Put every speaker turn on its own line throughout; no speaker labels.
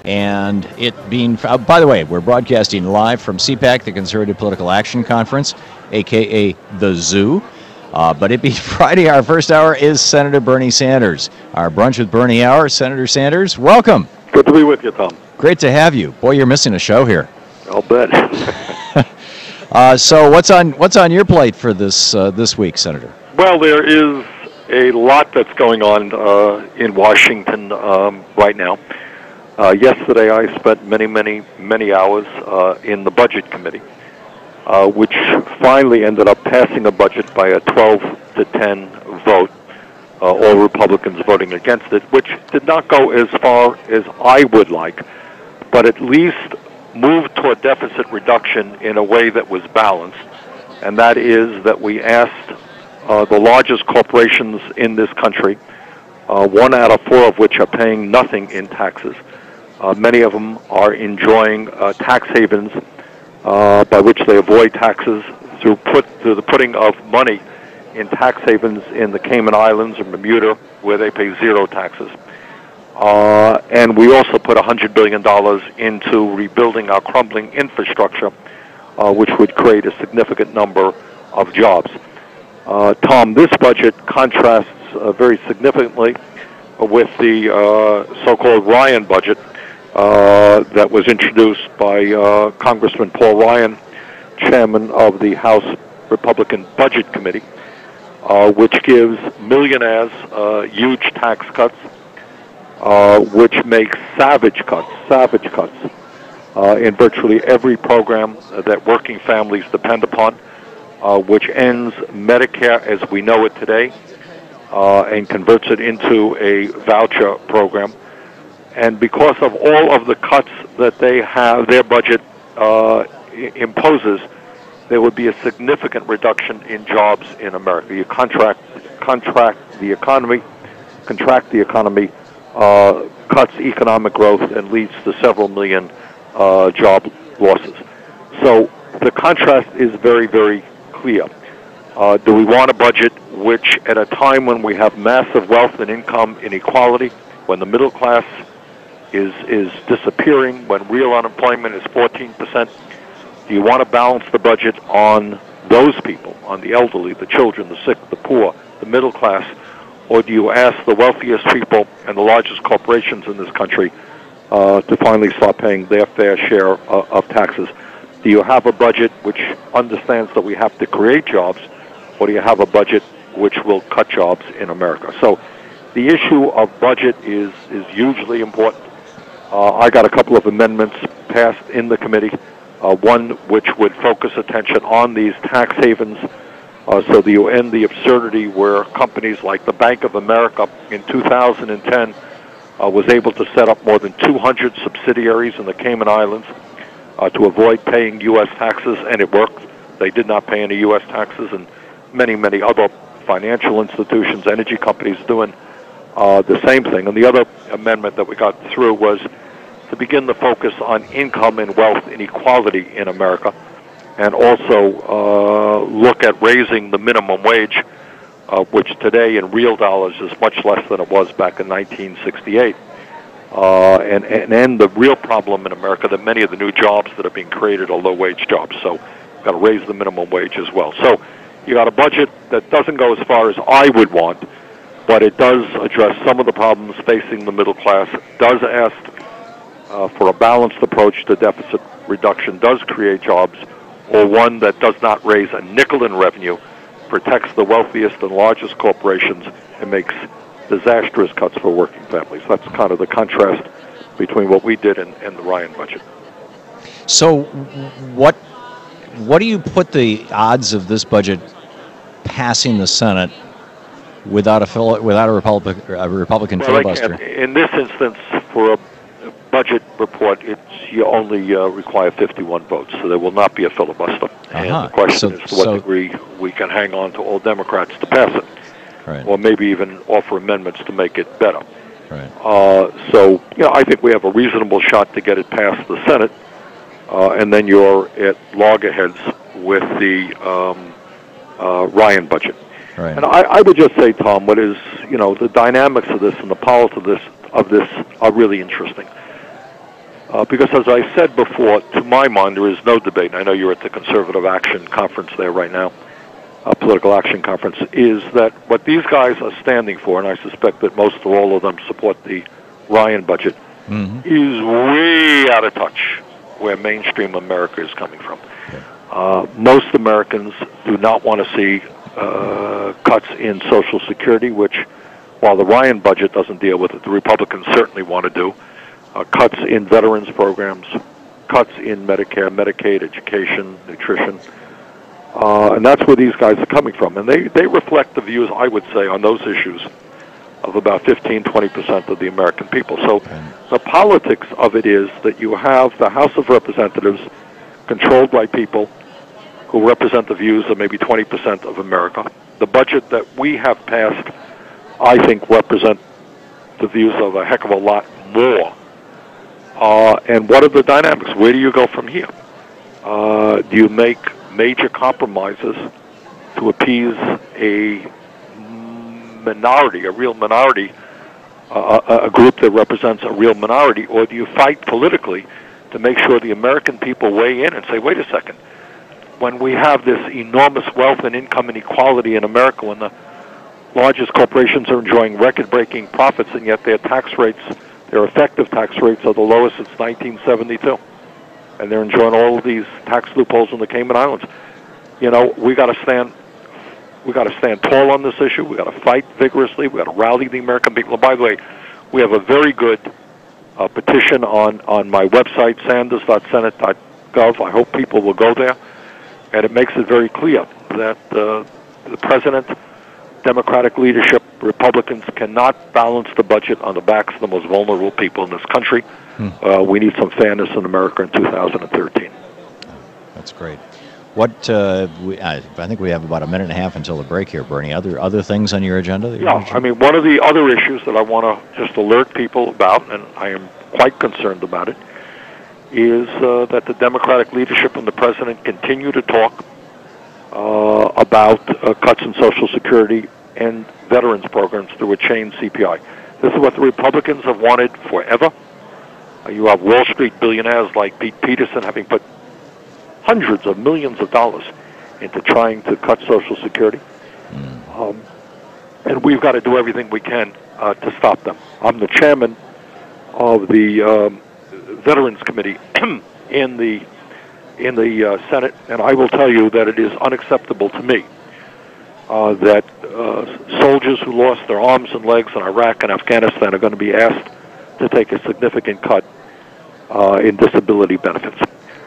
And it being, by the way, we're broadcasting live from CPAC, the Conservative Political Action Conference, a.k.a. the Zoo. But it being Friday, our first hour is Senator Bernie Sanders. Our Brunch with Bernie hour. Senator Sanders, welcome.
Good to be with you, Tom.
Great to have you. Boy, you're missing a show here.
I'll bet.
So what's on your plate for this week, Senator?
Well, there is a lot that's going on in Washington right now. Yesterday, I spent many hours in the Budget Committee, which finally ended up passing a budget by a 12-10 vote. All Republicans voting against it, which did not go as far as I would like, but at least moved toward deficit reduction in a way that was balanced, and that is that we asked the largest corporations in this country, 1 out of 4 of which are paying nothing in taxes. Many of them are enjoying tax havens by which they avoid taxes through the putting of money in tax havens in the Cayman Islands or Bermuda, where they pay 0 taxes. And we also put $100 billion into rebuilding our crumbling infrastructure, which would create a significant number of jobs. Tom, this budget contrasts very significantly with the so-called Ryan budget that was introduced by Congressman Paul Ryan, chairman of the House Republican Budget Committee, which gives millionaires huge tax cuts, which makes savage cuts in virtually every program that working families depend upon, which ends Medicare as we know it today and converts it into a voucher program. And because of all of the cuts that they have, their budget imposes, there would be a significant reduction in jobs in America. You contract the economy, cuts economic growth, and leads to several million job losses. So the contrast is very, very clear. Do we want a budget which, at a time when we have massive wealth and income inequality, when the middle class is disappearing, when real unemployment is 14%, do you want to balance the budget on those people, on the elderly, the children, the sick, the poor, the middle class, or do you ask the wealthiest people and the largest corporations in this country to finally start paying their fair share of taxes? Do you have a budget which understands that we have to create jobs, or do you have a budget which will cut jobs in America? So the issue of budget is hugely important. I got a couple of amendments passed in the committee, one which would focus attention on these tax havens so that you end the absurdity where companies like the Bank of America in 2010 was able to set up more than 200 subsidiaries in the Cayman Islands to avoid paying U.S. taxes, and it worked. They did not pay any U.S. taxes, and many other financial institutions, energy companies doing the same thing. And the other amendment that we got through was to begin the focus on income and wealth inequality in America, and also look at raising the minimum wage, which today in real dollars is much less than it was back in 1968. And end the real problem in America that many of the new jobs that are being created are low-wage jobs. So you've got to raise the minimum wage as well. So you got a budget that doesn't go as far as I would want, but it does address some of the problems facing the middle class, does ask for a balanced approach to deficit reduction, does create jobs, or one that does not raise a nickel in revenue, protects the wealthiest and largest corporations, and makes disastrous cuts for working families. That's kind of the contrast between what we did and the Ryan budget.
So what do you put the odds of this budget passing the Senate without a Republican filibuster?
In this instance, for a budget report, you only require 51 votes, so there will not be a filibuster. And the question is to what degree we can hang on to all Democrats to pass it,
right,
or maybe even offer amendments to make it better.
Right.
So, I think we have a reasonable shot to get it past the Senate, and then you're at loggerheads with the Ryan budget.
Right.
And I would just say, Tom, the dynamics of this and the politics of this are really interesting. Because as I said before, to my mind, there is no debate, and I know you're at the Conservative Action Conference there right now, Political Action Conference, is that what these guys are standing for, and I suspect that most or all of them support the Ryan budget, is way out of touch where mainstream America is coming from. Most Americans do not want to see cuts in Social Security, which, while the Ryan budget doesn't deal with it, the Republicans certainly want to do. Cuts in veterans programs, cuts in Medicare, Medicaid, education, nutrition. And that's where these guys are coming from. And they reflect the views, I would say, on those issues of about 15-20% of the American people. So the politics of it is that you have the House of Representatives controlled by people who represent the views of maybe 20% of America. The budget that we have passed, I think, represent the views of a heck of a lot more. And what are the dynamics? Where do you go from here? Do you make major compromises to appease a minority, a real minority, a group that represents a real minority, or do you fight politically to make sure the American people weigh in and say, wait a second, when we have this enormous wealth and income inequality in America, when the largest corporations are enjoying record-breaking profits, and yet their tax rates, their effective tax rates, are the lowest since 1972, and they're enjoying all of these tax loopholes in the Cayman Islands. You know, we got to stand tall on this issue. We got to fight vigorously. We got to rally the American people. And by the way, we have a very good petition on my website, sanders.senate.gov. I hope people will go there, and it makes it very clear that the president, Democratic leadership, Republicans cannot balance the budget on the backs of the most vulnerable people in this country. We need some fairness in America in 2013.
That's great. What I think we have about a minute and a half until the break here, Bernie. Other things on your agenda?
I mean, one of the other issues that I want to just alert people about, and I am quite concerned about it, is that the Democratic leadership and the president continue to talk about cuts in Social Security and veterans programs through a chain CPI. This is what the Republicans have wanted forever. You have Wall Street billionaires like Pete Peterson having put hundreds of millions of dollars into trying to cut Social Security. And we've got to do everything we can to stop them. I'm the chairman of the Veterans Committee in the Senate, and I will tell you that it is unacceptable to me that soldiers who lost their arms and legs in Iraq and Afghanistan are going to be asked to take a significant cut in disability benefits.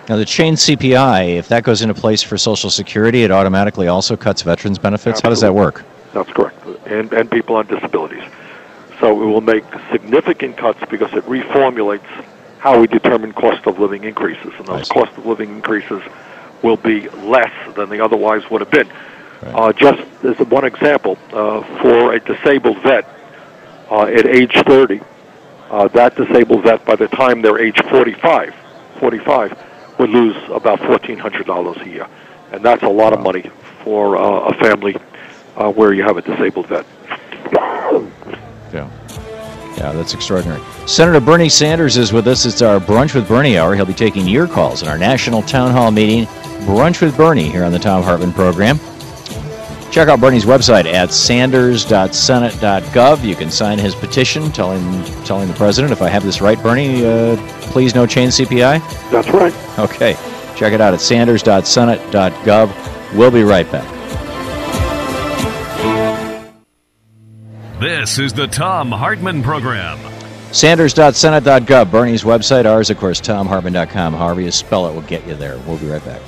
Now, the chain CPI, if that goes into place for Social Security, it automatically also cuts veterans benefits? Absolutely. How does that work?
That's correct, and people on disabilities. So it will make significant cuts because it reformulates how we determine cost of living increases, and those cost of living increases will be less than they otherwise would have been. Right. Just as one example, for a disabled vet at age 30, that disabled vet, by the time they're age 45, would lose about $1,400 a year. And that's a lot of money for a family where you have a disabled vet.
Yeah, that's extraordinary. Senator Bernie Sanders is with us. It's our Brunch with Bernie hour. He'll be taking your calls in our national town hall meeting, Brunch with Bernie, here on the Thom Hartmann Program. Check out Bernie's website at sanders.senate.gov. You can sign his petition telling the president, if I have this right, Bernie, please no change CPI?
That's right.
Okay. Check it out at sanders.senate.gov. We'll be right back.
This is the Thom Hartmann Program.
Sanders.senate.gov, Bernie's website. Ours, of course, thomhartmann.com. However you spell it will get you there. We'll be right back.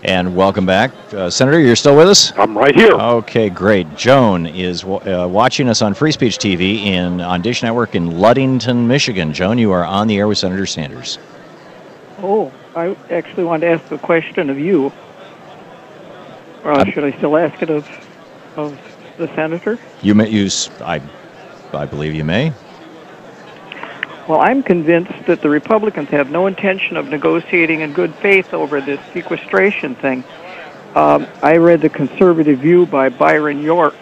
And welcome back. Senator, you're still with us?
I'm right here.
Okay, great. Joan is watching us on Free Speech TV on Dish Network in Ludington, Michigan. Joan, you are on the air with Senator Sanders.
Oh, I actually wanted to ask a question of you. Or should I still ask it of the senator?
You may use. I believe you may.
Well, I'm convinced that the Republicans have no intention of negotiating in good faith over this sequestration thing. I read the Conservative View by Byron York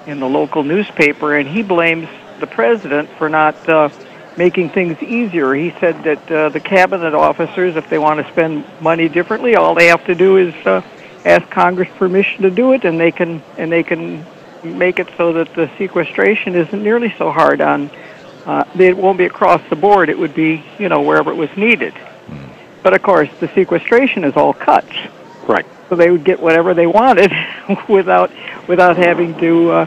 in the local newspaper, and he blames the president for not making things easier. He said that the cabinet officers, if they want to spend money differently, all they have to do is ask Congress permission to do it, and they can make it so that the sequestration isn't nearly so hard on. It won't be across the board. It would be, wherever it was needed. But of course, the sequestration is all cuts.
Right.
So they would get whatever they wanted without having to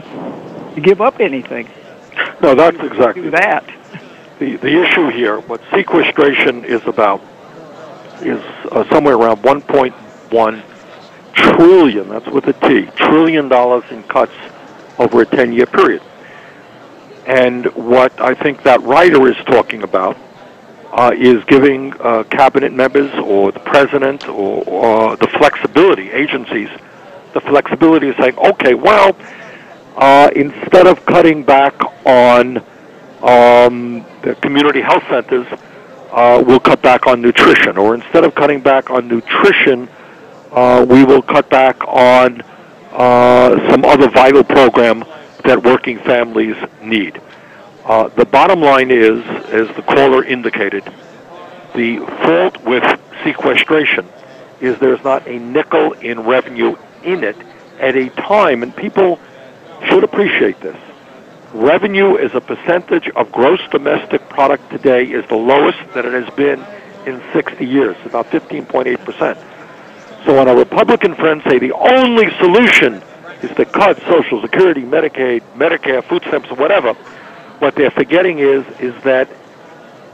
give up anything.
No, that's exactly
do that.
The issue here. What sequestration is about is somewhere around 1.1 trillion. That's with a T. $1 trillion in cuts over a 10-year period. And what I think that writer is talking about is giving cabinet members or the president or the flexibility, agencies, the flexibility of saying, okay, well, instead of cutting back on the community health centers, we'll cut back on nutrition. Or instead of cutting back on nutrition, we will cut back on some other vital program that working families need. The bottom line is, as the caller indicated, the fault with sequestration is there's not a nickel in revenue in it at a time, and people should appreciate this. Revenue as a percentage of gross domestic product today is the lowest that it has been in 60 years, about 15.8%. So when our Republican friends say the only solution is to cut Social Security, Medicaid, Medicare, food stamps, or whatever, what they're forgetting is that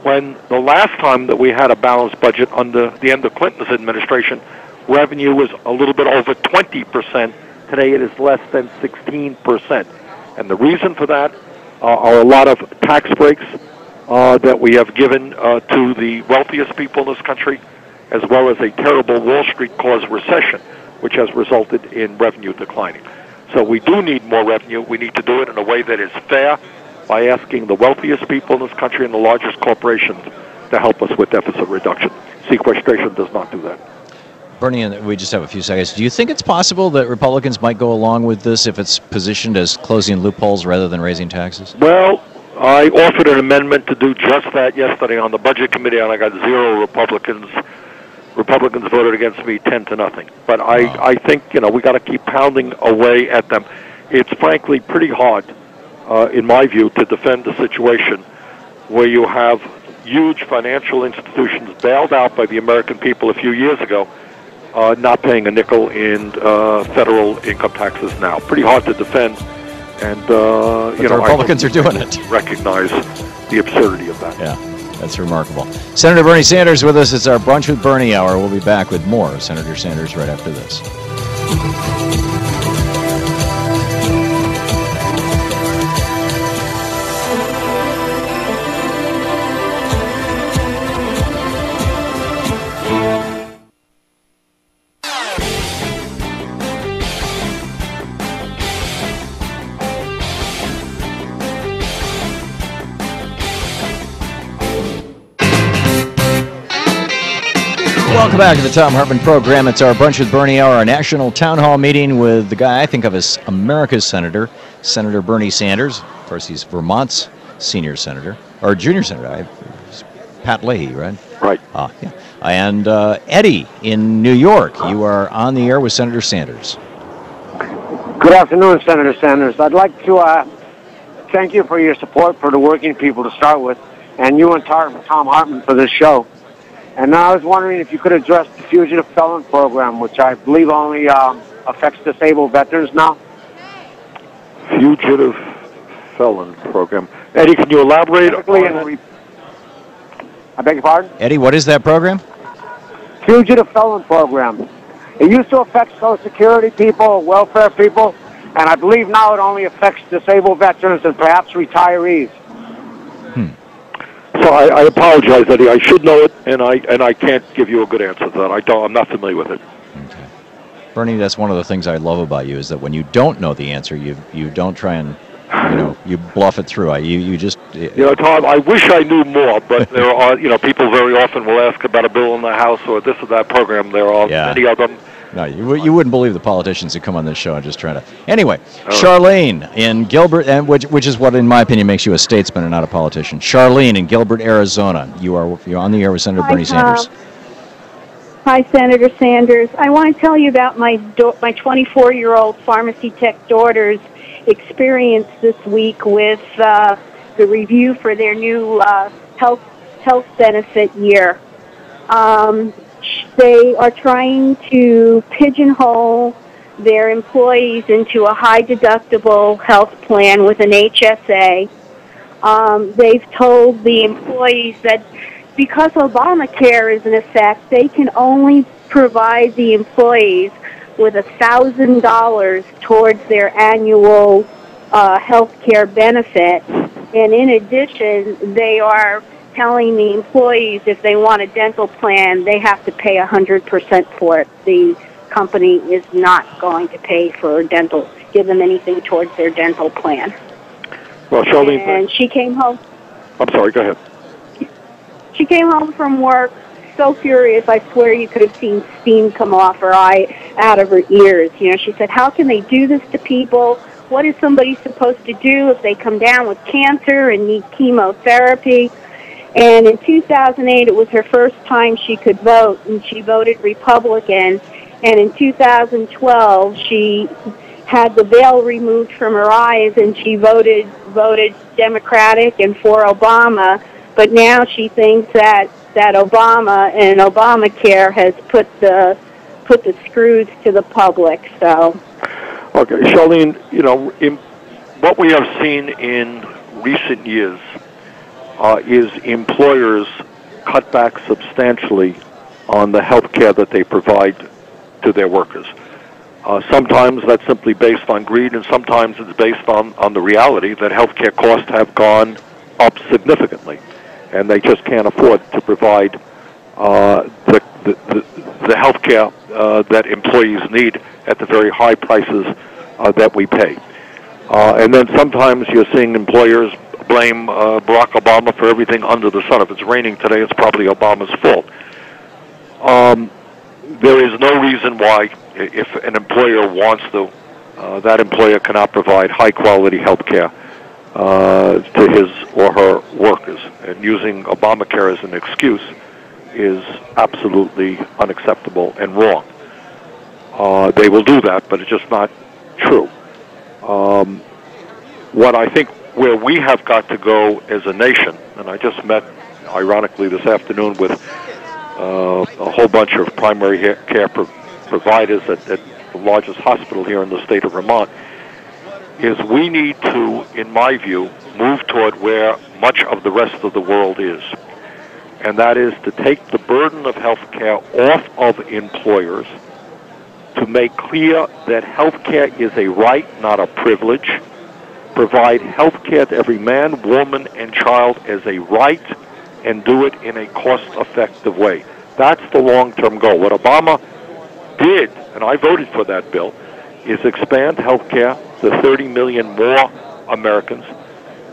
when the last time that we had a balanced budget under the end of Clinton's administration, revenue was a little bit over 20%. Today it is less than 16%. And the reason for that are a lot of tax breaks that we have given to the wealthiest people in this country, as well as a terrible Wall Street-caused recession, which has resulted in revenue declining. So we do need more revenue. We need to do it in a way that is fair, by asking the wealthiest people in this country and the largest corporations to help us with deficit reduction. Sequestration does not do that.
Bernie, we just have a few seconds. Do you think it's possible that Republicans might go along with this if it's positioned as closing loopholes rather than raising taxes?
Well, I offered an amendment to do just that yesterday on the Budget Committee, and I got 0 Republicans. Republicans voted against me 10-0. But I think, we got to keep pounding away at them. It's frankly pretty hard, in my view, to defend a situation where you have huge financial institutions bailed out by the American people a few years ago, not paying a nickel in federal income taxes now. Pretty hard to defend, and
the Republicans are doing it.
Recognize the absurdity of that.
Yeah, that's remarkable. Senator Bernie Sanders with us. It's our Brunch with Bernie hour. We'll be back with more of Senator Sanders right after this. Welcome back to the Thom Hartmann Program. It's our Brunch with Bernie hour, our national town hall meeting with the guy I think of as America's senator, Senator Bernie Sanders. Of course, he's Vermont's senior senator, or junior senator. Pat Leahy, right?
Right.
Yeah. And Eddie in New York, you are on the air with Senator Sanders.
Good afternoon, Senator Sanders. I'd like to thank you for your support for the working people to start with, and you and Thom Hartmann for this show. And now I was wondering if you could address the Fugitive Felon Program, which I believe only affects disabled veterans now.
Fugitive Felon Program. Eddie, can you elaborate on that?
I beg your pardon?
Eddie, what is that program?
Fugitive Felon Program. It used to affect Social Security people, welfare people, and I believe now it only affects disabled veterans and perhaps retirees.
So I apologize, Eddie. I should know it, and I can't give you a good answer to that. I'm not familiar with it.
Okay. Bernie, that's one of the things I love about you is that when you don't know the answer, you don't try and you bluff it through. You just.
Tom, I wish I knew more, but there are, people very often will ask about a bill in the House or this or that program. There are many of them.
No, you wouldn't believe the politicians who come on this show and just try to. Anyway, Charlene in Gilbert, and which is what, in my opinion, makes you a statesman and not a politician. Charlene in Gilbert, Arizona. You're on the air with Senator Bernie Sanders.
Hi, Senator Sanders. I want to tell you about my 24-year-old pharmacy tech daughter's experience this week with the review for their new health benefit year. They are trying to pigeonhole their employees into a high-deductible health plan with an HSA. They've told the employees that because Obamacare is in effect, they can only provide the employees with $1,000 towards their annual health care benefit. And in addition, they are telling the employees if they want a dental plan, they have to pay 100% for it. The company is not going to pay for dental, give them anything towards their dental plan.
Well, Charlene,
and she came home.
I'm sorry, go ahead.
She came home from work so furious, I swear you could have seen steam come off her out of her ears. She said, how can they do this to people? What is somebody supposed to do if they come down with cancer and need chemotherapy? And in 2008, it was her first time she could vote, and she voted Republican. And in 2012, she had the veil removed from her eyes, and she voted Democratic and for Obama. But now she thinks that Obama and Obamacare has put the screws to the public. So,
okay, Charlene, what we have seen in recent years is employers cut back substantially on the health care that they provide to their workers. Sometimes that's simply based on greed, and sometimes it's based on the reality that health care costs have gone up significantly, and they just can't afford to provide the health care that employees need at the very high prices that we pay. And then sometimes you're seeing employers blame Barack Obama for everything under the sun. If it's raining today, it's probably Obama's fault. There is no reason why, if an employer wants to, that employer cannot provide high-quality health care to his or her workers. And using Obamacare as an excuse is absolutely unacceptable and wrong. They will do that, but it's just not true. What I think where we have got to go as a nation, and I just met, ironically, this afternoon with a whole bunch of primary care providers at the largest hospital here in the state of Vermont, is we need to, in my view, move toward where much of the rest of the world is. And that is to take the burden of health care off of employers, to make clear that health care is a right, not a privilege, provide health care to every man, woman, and child as a right, and do it in a cost-effective way. That's the long-term goal. What Obama did, and I voted for that bill, is expand health care to 30 million more Americans,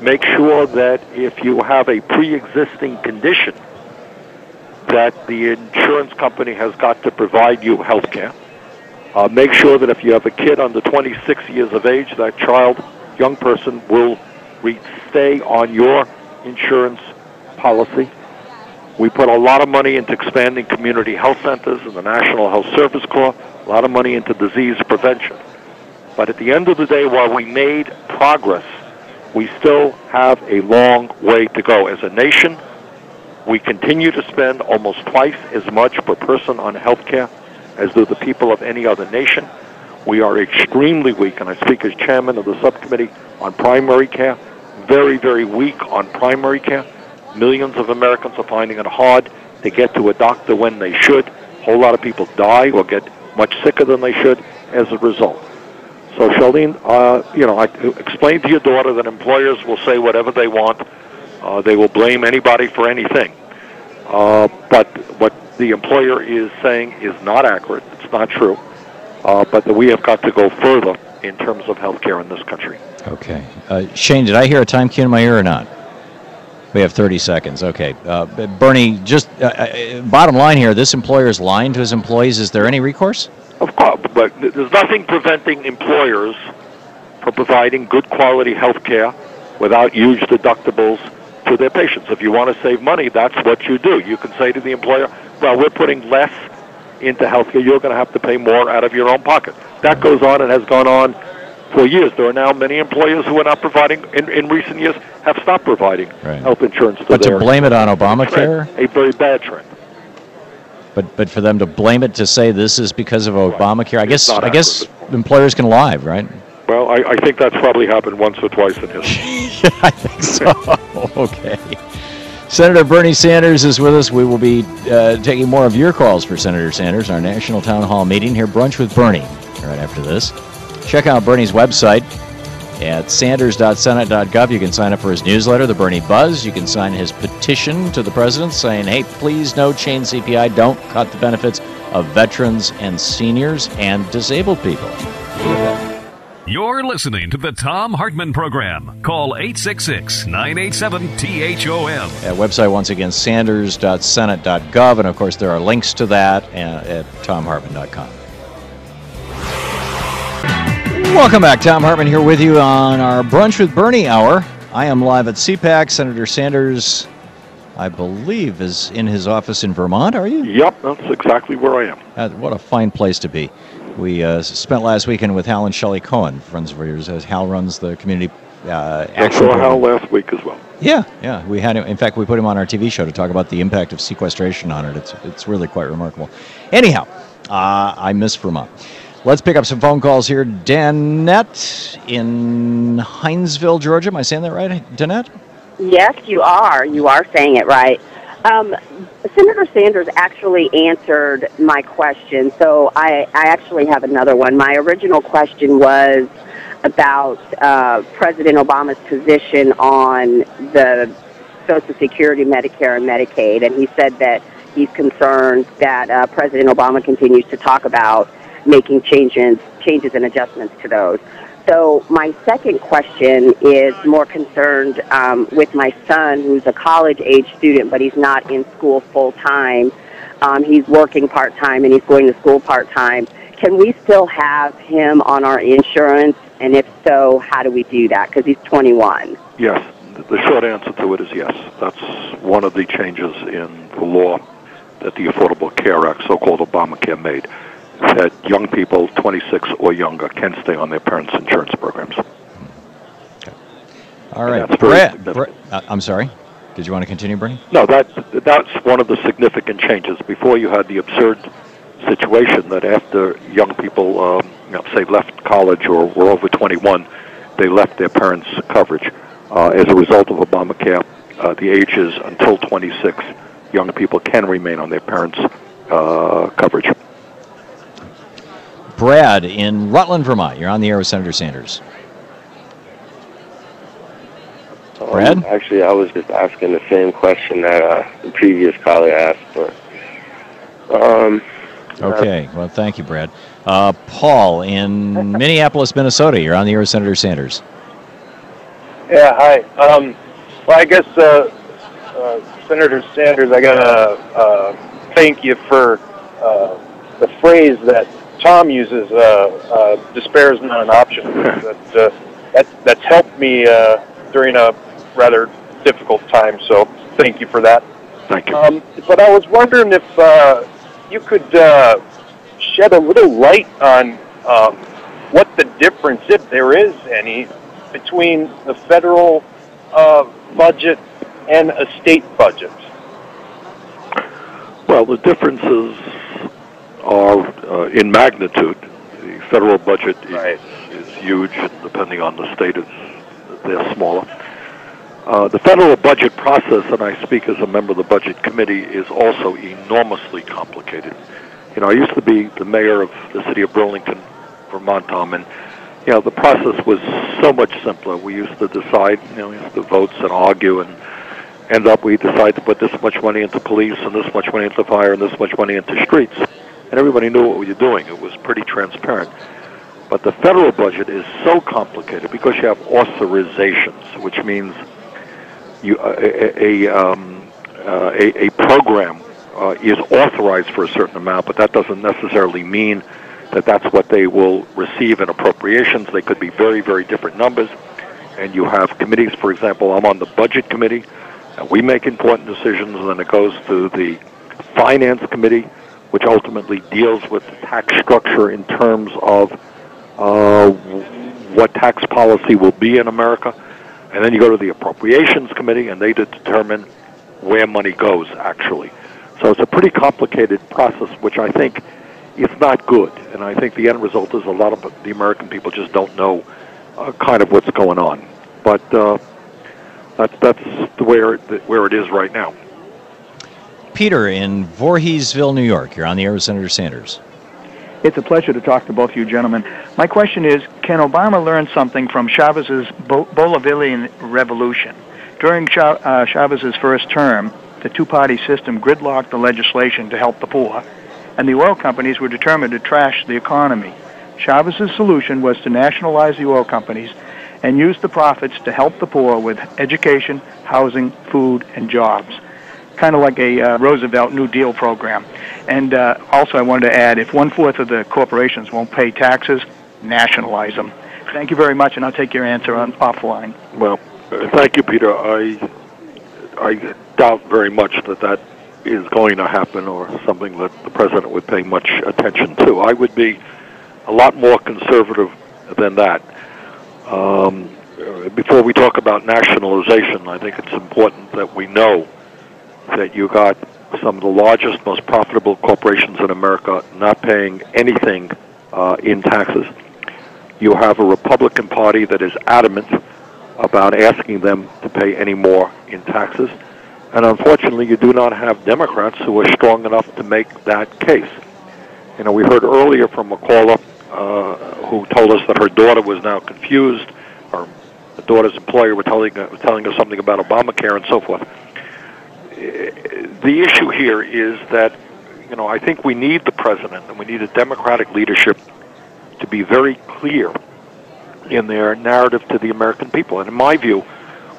make sure that if you have a pre-existing condition, that the insurance company has got to provide you health care. Make sure that if you have a kid under 26 years of age, that child, young person, will stay on your insurance policy. We put a lot of money into expanding community health centers and the National Health Service Corps, a lot of money into disease prevention. But at the end of the day, while we made progress, we still have a long way to go. As a nation, we continue to spend almost twice as much per person on health care as do the people of any other nation. We are extremely weak, and I speak as chairman of the subcommittee on primary care, very, very weak on primary care. Millions of Americans are finding it hard to get to a doctor when they should. A whole lot of people die or get much sicker than they should as a result. So, Charlene, I explained to your daughter that employers will say whatever they want. They will blame anybody for anything. But what the employer is saying is not accurate. It's not true. But that we have got to go further in terms of health care in this country.
Okay. Shane, did I hear a time cue in my ear or not? We have 30 seconds. Okay. Bernie, just bottom line here, this employer is lying to his employees. Is there any recourse?
Of course, but there's nothing preventing employers from providing good quality health care without huge deductibles to their patients. If you want to save money, that's what you do. You can say to the employer, well, we're putting less into health care. You're going to have to pay more out of your own pocket. That goes on and has gone on for years. There are now many employers who are not providing, in recent years, have stopped providing health insurance to
But
their...
to blame it on Obamacare?
A very bad trend.
But for them to blame it to say this is because of Obamacare, I guess employers can lie, right?
Well, I think that's probably happened once or twice in history.
I think so. Okay. Senator Bernie Sanders is with us. We will be taking more of your calls for Senator Sanders, our National Town Hall meeting here, Brunch with Bernie, right after this. Check out Bernie's website at sanders.senate.gov. You can sign up for his newsletter, The Bernie Buzz. You can sign his petition to the president saying, hey, please no change CPI. Don't cut the benefits of veterans and seniors and disabled people.
You're listening to the Thom Hartmann Program. Call 866-987-THOM.
That website, once again, sanders.senate.gov. And, of course, there are links to that at thomhartmann.com. Welcome back. Thom Hartmann here with you on our Brunch with Bernie hour. I am live at CPAC. Senator Sanders, I believe, is in his office in Vermont. Are you?
Yep, that's exactly where I am.
What a fine place to be. We spent last weekend with Hal and Shelley Cohen, friends of yours, as Hal runs the community action
saw
program.
Hal last week as well.
Yeah. We had him. In fact, we put him on our TV show to talk about the impact of sequestration on it. It's really quite remarkable. Anyhow, I miss Vermont. Let's pick up some phone calls here. Danette in Hinesville, Georgia. Am I saying that right, Danette?
Yes, you are. You are saying it right. Senator Sanders actually answered my question, so I actually have another one. My original question was about President Obama's position on the Social Security, Medicare, and Medicaid, and he said that he's concerned that President Obama continues to talk about making changes and adjustments to those. So my second question is more concerned with my son, who's a college-age student, but he's not in school full-time. He's working part-time, and he's going to school part-time. Can we still have him on our insurance? And if so, how do we do that? Because he's 21.
Yes. The short answer to it is yes. That's one of the changes in the law that the Affordable Care Act, so-called Obamacare, made. That young people 26 or younger can stay on their parents' insurance programs.
Okay. All right. Brett, I'm sorry. Did you want to continue, Bernie?
No, that's one of the significant changes. Before, you had the absurd situation that after young people, say, left college or were over 21, they left their parents' coverage. As a result of Obamacare, the ages until 26, young people can remain on their parents' coverage.
Brad in Rutland, Vermont. You're on the air with Senator Sanders. Brad?
Actually, I was just asking the same question that the previous caller asked. But,
okay. Well, thank you, Brad. Paul in Minneapolis, Minnesota. You're on the air with Senator Sanders.
Yeah, hi. Well, I guess, Senator Sanders, I got to thank you for the phrase that Tom uses, despair is not an option. That's helped me during a rather difficult time, so thank you for that.
Thank you.
But I was wondering if you could shed a little light on what the difference, if there is any, between the federal budget and a state budget.
Well, the differences are in magnitude. The federal budget is huge. Depending on the state, they're smaller. The federal budget process, and I speak as a member of the Budget Committee, is also enormously complicated. You know, I used to be the mayor of the city of Burlington, Vermont, Tom, and the process was so much simpler. We used to decide, we used to vote and argue, and end up we decide to put this much money into police and this much money into fire and this much money into streets. And everybody knew what we were doing. It was pretty transparent. But the federal budget is so complicated because you have authorizations, which means you a program is authorized for a certain amount, but that doesn't necessarily mean that that's what they will receive in appropriations. They could be very, very different numbers. And you have committees, for example, I'm on the budget committee, and we make important decisions, and then it goes to the finance committee, which ultimately deals with the tax structure in terms of what tax policy will be in America. And then you go to the appropriations committee, and they determine where money goes, actually. So it's a pretty complicated process, which I think is not good. And I think the end result is a lot of the American people just don't know kind of what's going on. But that's where it is right now.
Peter in Voorheesville, New York. You're on the air with Senator Sanders.
It's a pleasure to talk to both of you gentlemen. My question is, can Obama learn something from Chavez's Bolivarian revolution? During Chavez's first term, the two-party system gridlocked the legislation to help the poor, and the oil companies were determined to trash the economy. Chavez's solution was to nationalize the oil companies and use the profits to help the poor with education, housing, food, and jobs. Kind of like a Roosevelt New Deal program. And also I wanted to add, if 1/4 of the corporations won't pay taxes, nationalize them. Thank you very much, and I'll take your answer offline.
Well, thank you, Peter. I doubt very much that is going to happen or something that the president would pay much attention to. I would be a lot more conservative than that. Before we talk about nationalization, I think it's important that we know that you got some of the largest, most profitable corporations in America not paying anything in taxes. You have a Republican Party that is adamant about asking them to pay any more in taxes. And unfortunately, you do not have Democrats who are strong enough to make that case. You know, we heard earlier from a caller who told us that her daughter was now confused. Her daughter's employer was telling her something about Obamacare and so forth. The issue here is that, you know, I think we need the president and we need a Democratic leadership to be very clear in their narrative to the American people. And in my view,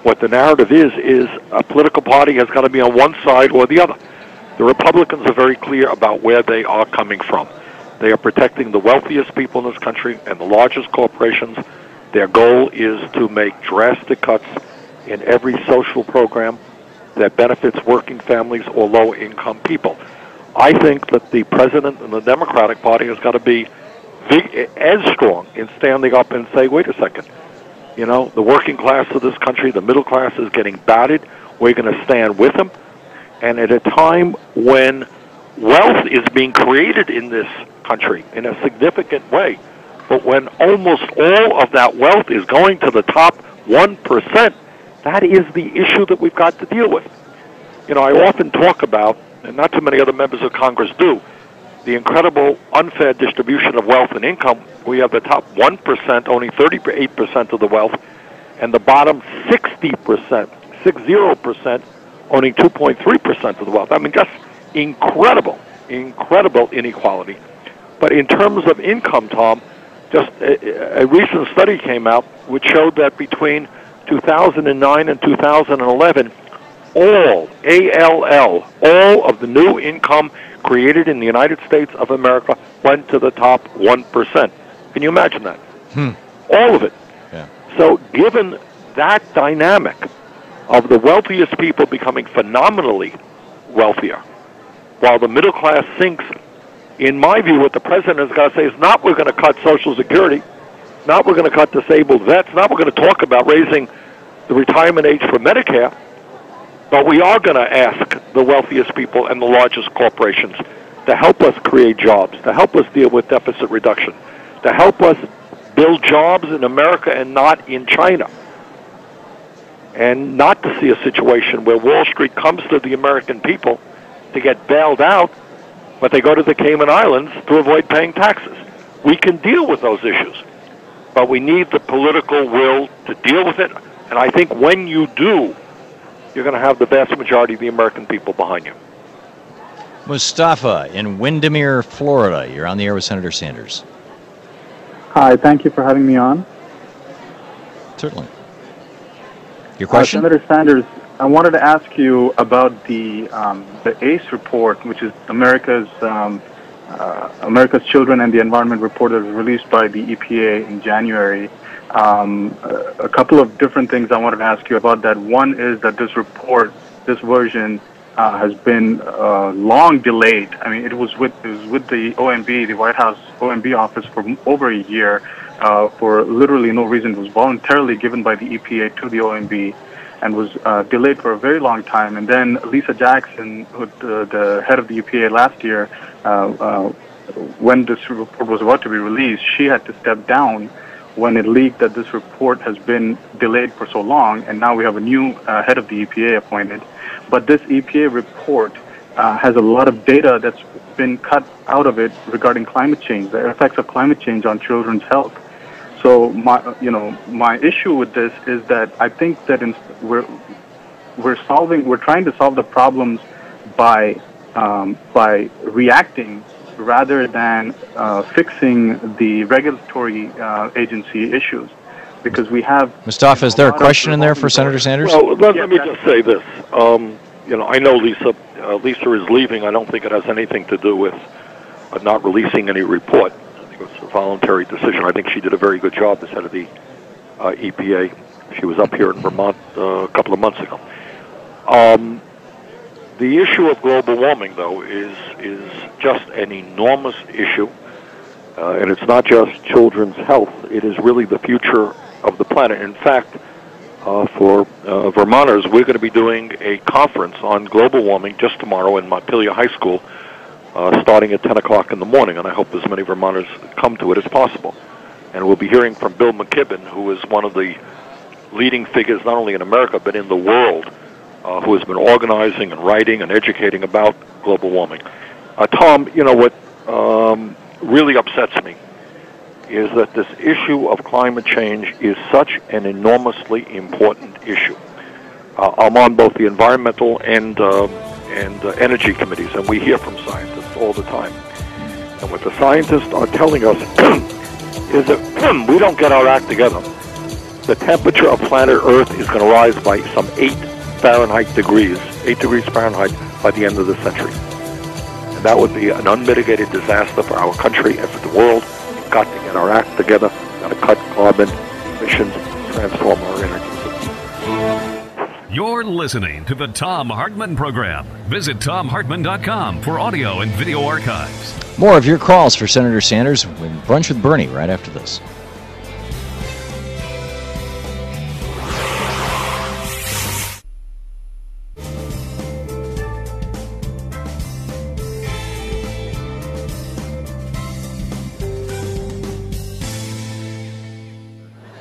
what the narrative is a political party has got to be on one side or the other. The Republicans are very clear about where they are coming from. They are protecting the wealthiest people in this country and the largest corporations. Their goal is to make drastic cuts in every social program that benefits working families or low-income people. I think that the president and the Democratic Party has got to be as strong in standing up and say, wait a second, you know, the working class of this country, the middle class is getting battered. We're going to stand with them. And at a time when wealth is being created in this country in a significant way, but when almost all of that wealth is going to the top 1%, that is the issue that we've got to deal with. You know, I often talk about, and not too many other members of Congress do, the incredible unfair distribution of wealth and income. We have the top 1% owning 38% of the wealth, and the bottom 60% owning 2.3% of the wealth. I mean, just incredible inequality. But in terms of income, Tom, just a recent study came out which showed that between 2009 and 2011, all of the new income created in the United States of America went to the top 1%. Can you imagine that? All of it.
Yeah.
So given that dynamic of the wealthiest people becoming phenomenally wealthier, while the middle class sinks, in my view, what the president has got to say is not we're going to cut Social Security, not we're going to cut disabled vets, not we're going to talk about raising the retirement age for Medicare, but we are going to ask the wealthiest people and the largest corporations to help us create jobs, to help us deal with deficit reduction, to help us build jobs in America and not in China, and not to see a situation where Wall Street comes to the American people to get bailed out, but they go to the Cayman Islands to avoid paying taxes. We can deal with those issues, but we need the political will to deal with it, and I think when you do, you're going to have the vast majority of the American people behind you.
Mustafa in Windermere, Florida. You're on the air with Senator Sanders.
Hi, thank you for having me on.
Certainly. Your question?
Senator Sanders, I wanted to ask you about the ACE report, which is America's Children and the Environment report that was released by the EPA in January. A couple of different things I wanted to ask you about that. One is that this report, this version, has been long delayed. I mean, it was with the OMB, the White House OMB office, for over a year for literally no reason. It was voluntarily given by the EPA to the OMB and was delayed for a very long time. And then Lisa Jackson, the head of the EPA last year, when this report was about to be released, she had to step down when it leaked that this report has been delayed for so long, and now we have a new head of the EPA appointed. But this EPA report has a lot of data that's been cut out of it regarding climate change, the effects of climate change on children's health. So my issue with this is that I think that we're trying to solve the problems by reacting rather than fixing the regulatory agency issues, because we have.
Mustafa, is there a question in there for Senator Sanders?
Well, let me just say this. I know Lisa is leaving. I don't think it has anything to do with not releasing any report. I think it was a voluntary decision. I think she did a very good job as head of the EPA. She was up here in Vermont a couple of months ago. The issue of global warming, though, is just an enormous issue, and it's not just children's health. It is really the future of the planet. In fact, for Vermonters, we're going to be doing a conference on global warming just tomorrow in Montpelier High School, starting at 10 o'clock in the morning, and I hope as many Vermonters come to it as possible. And we'll be hearing from Bill McKibben, who is one of the leading figures not only in America but in the world, who has been organizing and writing and educating about global warming. Tom, what really upsets me is that this issue of climate change is such an enormously important issue. I'm on both the environmental and energy committees, and we hear from scientists all the time. And what the scientists are telling us is that we don't get our act together, the temperature of planet Earth is going to rise by some 8 degrees Fahrenheit by the end of the century. And that would be an unmitigated disaster for our country and for the world. We've got to get our act together. We've got to cut carbon emissions, transform our energy system.
You're listening to the Thom Hartmann Program. Visit ThomHartmann.com for audio and video archives.
More of your calls for Senator Sanders with Brunch with Bernie right after this.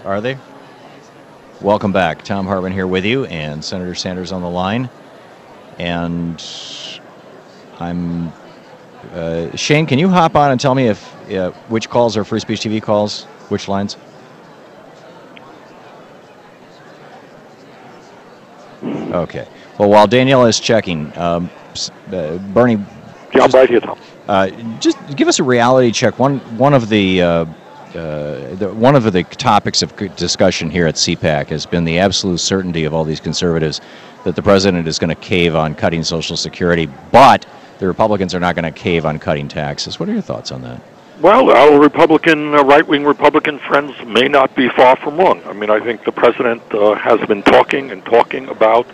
Are they? Welcome back. Thom Hartmann here with you, and Senator Sanders on the line. And I'm... Shane, can you hop on and tell me if which calls are Free Speech TV calls? Which lines? Okay. Well, while Danielle is checking, Bernie...
Yeah, I'm right here, Tom.
Just give us a reality check. One of the topics of discussion here at CPAC has been the absolute certainty of all these conservatives that the president is going to cave on cutting Social Security, but the Republicans are not going to cave on cutting taxes. What are your thoughts on that?
Well, our right-wing Republican friends may not be far from wrong. I mean, I think the president has been talking about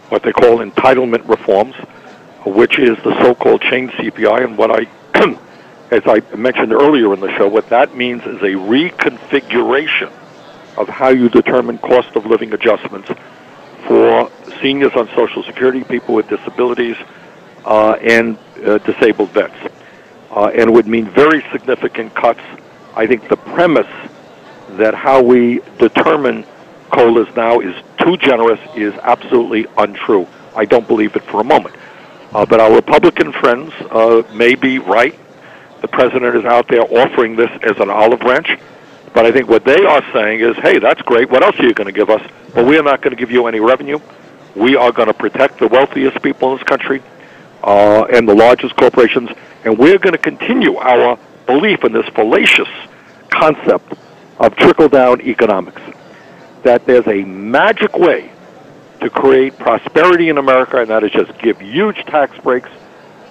what they call entitlement reforms, which is the so-called change CPI, and what as I mentioned earlier in the show, what that means is a reconfiguration of how you determine cost of living adjustments for seniors on Social Security, people with disabilities, and disabled vets. And it would mean very significant cuts. I think the premise that how we determine COLAs now is too generous is absolutely untrue. I don't believe it for a moment. But our Republican friends may be right. The president is out there offering this as an olive branch. But I think what they are saying is, hey, that's great. What else are you going to give us? Well, we are not going to give you any revenue. We are going to protect the wealthiest people in this country and the largest corporations. And we're going to continue our belief in this fallacious concept of trickle-down economics, that there's a magic way to create prosperity in America, and that is just give huge tax breaks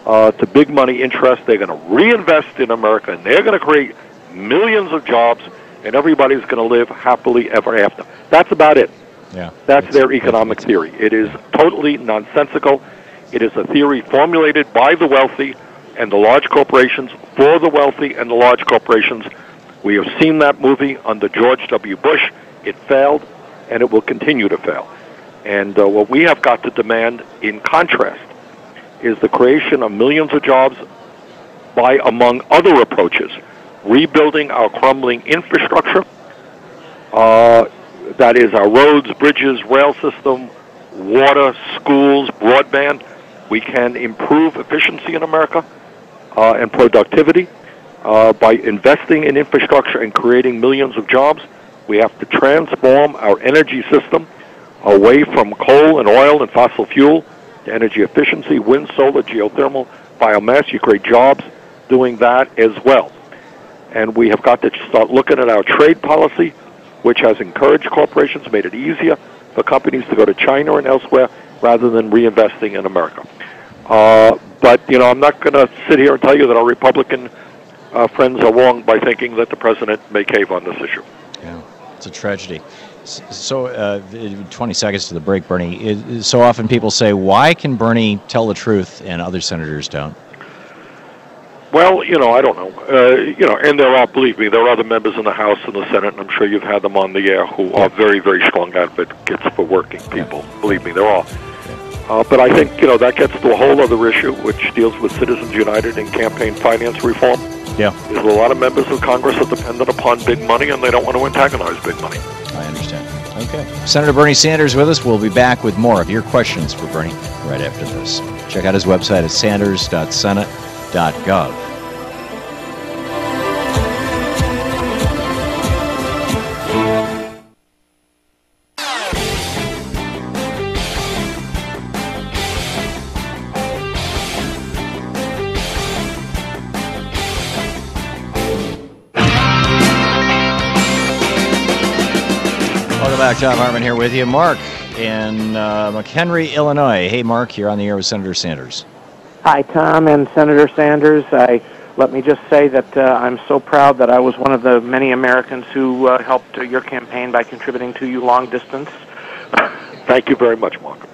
to big money interests. They're going to reinvest in America, and they're going to create millions of jobs, and everybody's going to live happily ever after. That's about it.
Yeah,
that's their economic theory. It is totally nonsensical. It is a theory formulated by the wealthy and the large corporations for the wealthy and the large corporations. We have seen that movie under George W. Bush. It failed, and it will continue to fail. And what we have got to demand, in contrast, is the creation of millions of jobs by, among other approaches, rebuilding our crumbling infrastructure. That is our roads, bridges, rail system, water, schools, broadband. We can improve efficiency in America and productivity by investing in infrastructure and creating millions of jobs. We have to transform our energy system away from coal and oil and fossil fuel to energy efficiency, wind, solar, geothermal, biomass. You create jobs doing that as well. And we have got to start looking at our trade policy, which has encouraged corporations, made it easier for companies to go to China and elsewhere rather than reinvesting in America. But, I'm not going to sit here and tell you that our Republican friends are wrong by thinking that the president may cave on this issue.
Yeah, it's a tragedy. So, 20 seconds to the break, Bernie. So often people say, why can Bernie tell the truth and other senators don't?
Well, I don't know. And there are, believe me, there are other members in the House and the Senate, and I'm sure you've had them on the air, who are very, very strong advocates for working people. Yeah. Believe me, there are. But I think, that gets to a whole other issue, which deals with Citizens United and campaign finance reform.
Yeah.
There's a lot of members of Congress are dependent upon big money, and they don't want to antagonize big money.
I understand. Okay. Senator Bernie Sanders with us. We'll be back with more of your questions for Bernie right after this. Check out his website at sanders.senate.gov. Thom Hartmann here with you. Mark in McHenry, Illinois. Hey, Mark, you're on the air with Senator Sanders.
Hi, Tom and Senator Sanders. Let me just say that I'm so proud that I was one of the many Americans who helped your campaign by contributing to you long distance.
Thank you very much, Mark.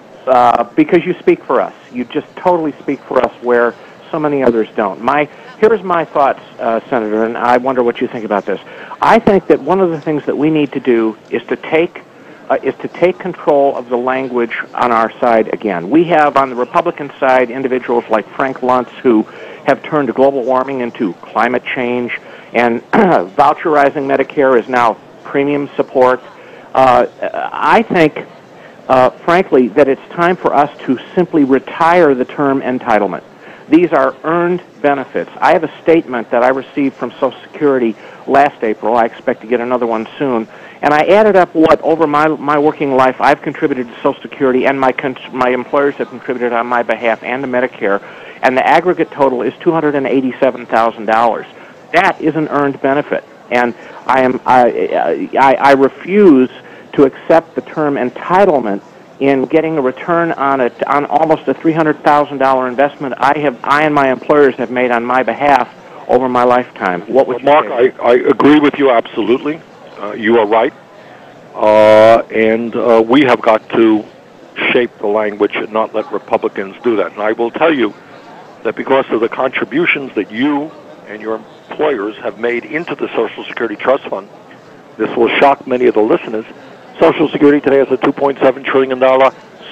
Because you speak for us. You just totally speak for us where so many others don't. Here's my thoughts, Senator, and I wonder what you think about this. I think that one of the things that we need to do is to take control of the language on our side again. We have on the Republican side individuals like Frank Luntz who have turned global warming into climate change, and voucherizing Medicare is now premium support. I think, frankly, that it's time for us to simply retire the term entitlement. These are earned benefits. I have a statement that I received from Social Security last April. I expect to get another one soon. And I added up what, over my working life, I've contributed to Social Security, and my employers have contributed on my behalf, and to Medicare, and the aggregate total is $287,000. That is an earned benefit. And I refuse to accept the term entitlement in getting a return on almost a $300,000 investment I and my employers have made on my behalf over my lifetime. What would you
Mark,
say?
I agree with you absolutely. You are right. And we have got to shape the language and not let Republicans do that. And I will tell you that because of the contributions that you and your employers have made into the Social Security Trust Fund, this will shock many of the listeners. Social Security today has a $2.7 trillion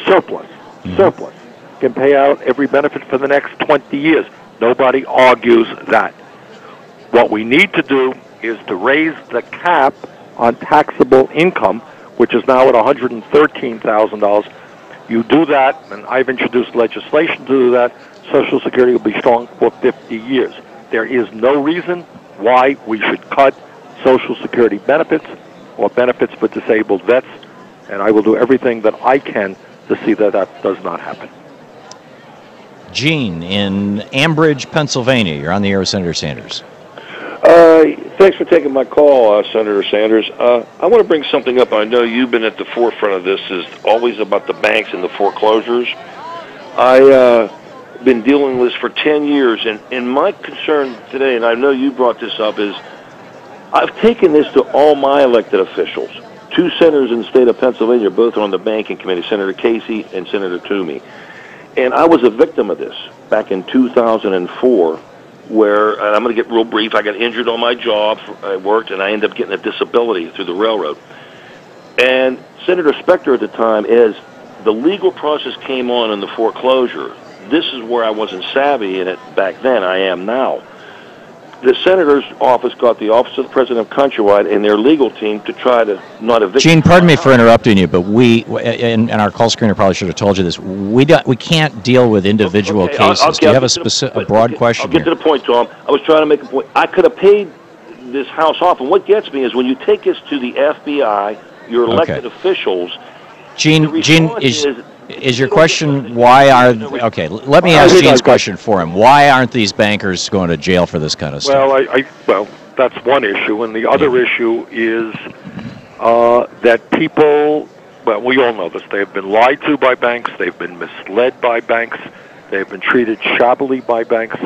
surplus. Surplus. Can pay out every benefit for the next 20 years. Nobody argues that. What we need to do is to raise the cap on taxable income, which is now at $113,000. You do that, and I've introduced legislation to do that, Social Security will be strong for 50 years. There is no reason why we should cut Social Security benefits or benefits for disabled vets, and I will do everything that I can to see that that does not happen.
Gene in Ambridge, Pennsylvania. You're on the air with Senator Sanders.
thanks for taking my call, Senator Sanders. I want to bring something up. I know you've been at the forefront of this, is always about the banks and the foreclosures. I've been dealing with this for 10 years, and my concern today, and I know you brought this up, is I've taken this to all my elected officials. 2 senators in the state of Pennsylvania, both on the banking committee, Senator Casey and Senator Toomey. And I was a victim of this back in 2004, where, and I'm going to get real brief, I got injured on my job, I worked, and I ended up getting a disability through the railroad. And Senator Specter at the time, as the legal process came on in the foreclosure, this is where I wasn't savvy in it back then, I am now. The senator's office got the Office of the President of Countrywide and their legal team to try to not evict.
Gene, pardon me for interrupting you, but we, and our call screener probably should have told you this, we can't deal with individual cases. Do you have a broad question
I'll get to the point, Tom. I was trying to make a point. I could have paid this house off, and what gets me is when you take this to the FBI, your elected officials,
Gene, is your question why are... Okay, let me ask Gene's question for him. Why aren't these bankers going to jail for this kind of stuff?
Well, that's one issue, and the other issue is that people, well, we all know this, they have been lied to by banks, they've been misled by banks, they've been treated shabbily by banks,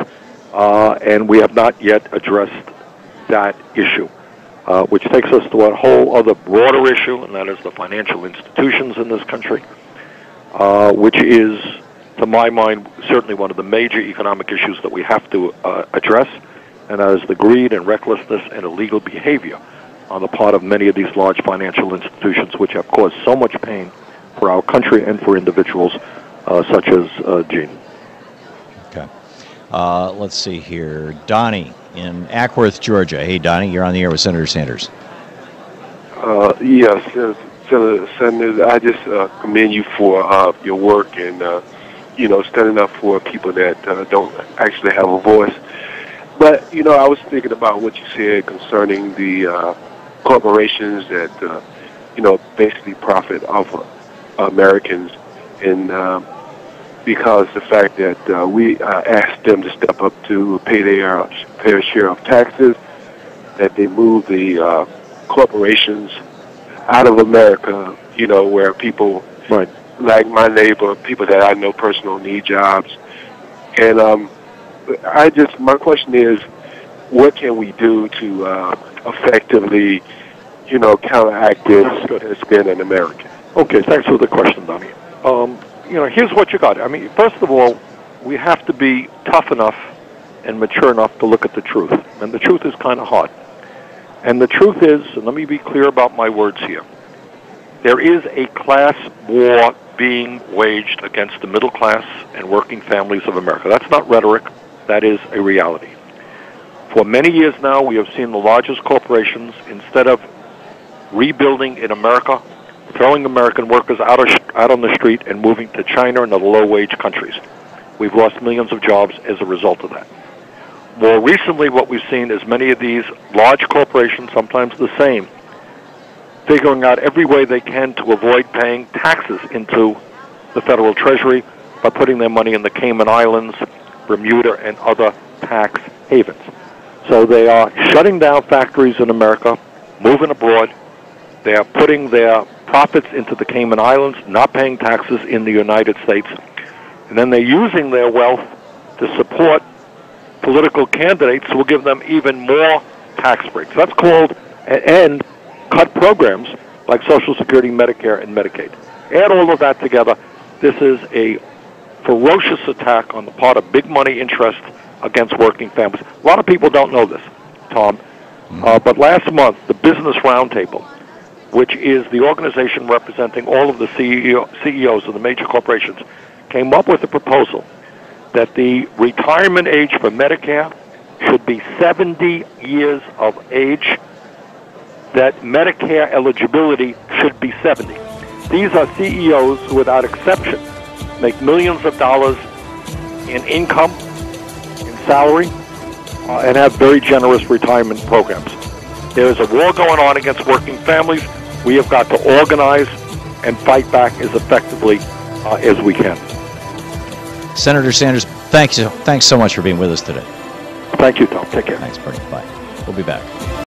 and we have not yet addressed that issue, which takes us to a whole other broader issue, and that is the financial institutions in this country. Which is, to my mind, certainly one of the major economic issues that we have to address, and that is the greed and recklessness and illegal behavior on the part of many of these large financial institutions, which have caused so much pain for our country and for individuals such as Gene.
Okay. Let's see here. Donnie in Ackworth, Georgia. Hey, Donnie, you're on the air with Senator Sanders.
Yes, Senator Sanders, I just commend you for your work and, standing up for people that don't actually have a voice. But, I was thinking about what you said concerning the corporations that, basically profit off of Americans. And because the fact that we asked them to step up to pay their fair share of taxes, that they move the corporations out of America, where people like my neighbor, people that I know personally need jobs. And my question is, what can we do to effectively, counteract this that's been in America?
Okay, thanks for the question, Donnie. Here's what you got. I mean, first of all, we have to be tough enough and mature enough to look at the truth. And the truth is kind of hard. And the truth is, and let me be clear about my words here, there is a class war being waged against the middle class and working families of America. That's not rhetoric. That is a reality. For many years now, we have seen the largest corporations, instead of rebuilding in America, throwing American workers out on the street and moving to China and other low-wage countries. We've lost millions of jobs as a result of that. More recently, what we've seen is many of these large corporations, sometimes the same, figuring out every way they can to avoid paying taxes into the federal treasury by putting their money in the Cayman Islands, Bermuda, and other tax havens. So they are shutting down factories in America, moving abroad. They are putting their profits into the Cayman Islands, not paying taxes in the United States. And then they're using their wealth to support political candidates who will give them even more tax breaks. That's called and cut programs like Social Security, Medicare, and Medicaid. Add all of that together, this is a ferocious attack on the part of big money interests against working families. A lot of people don't know this, Tom, but last month, the Business Roundtable, which is the organization representing all of the CEOs of the major corporations, came up with a proposal that the retirement age for Medicare should be 70 years of age, that Medicare eligibility should be 70. These are CEOs who, without exception, make millions of dollars in income, in salary, and have very generous retirement programs. There is a war going on against working families. We have got to organize and fight back as effectively as we can.
Senator Sanders, thanks so much for being with us today.
Thank you, Tom. Take care.
Thanks, Bernie. Bye. We'll be back.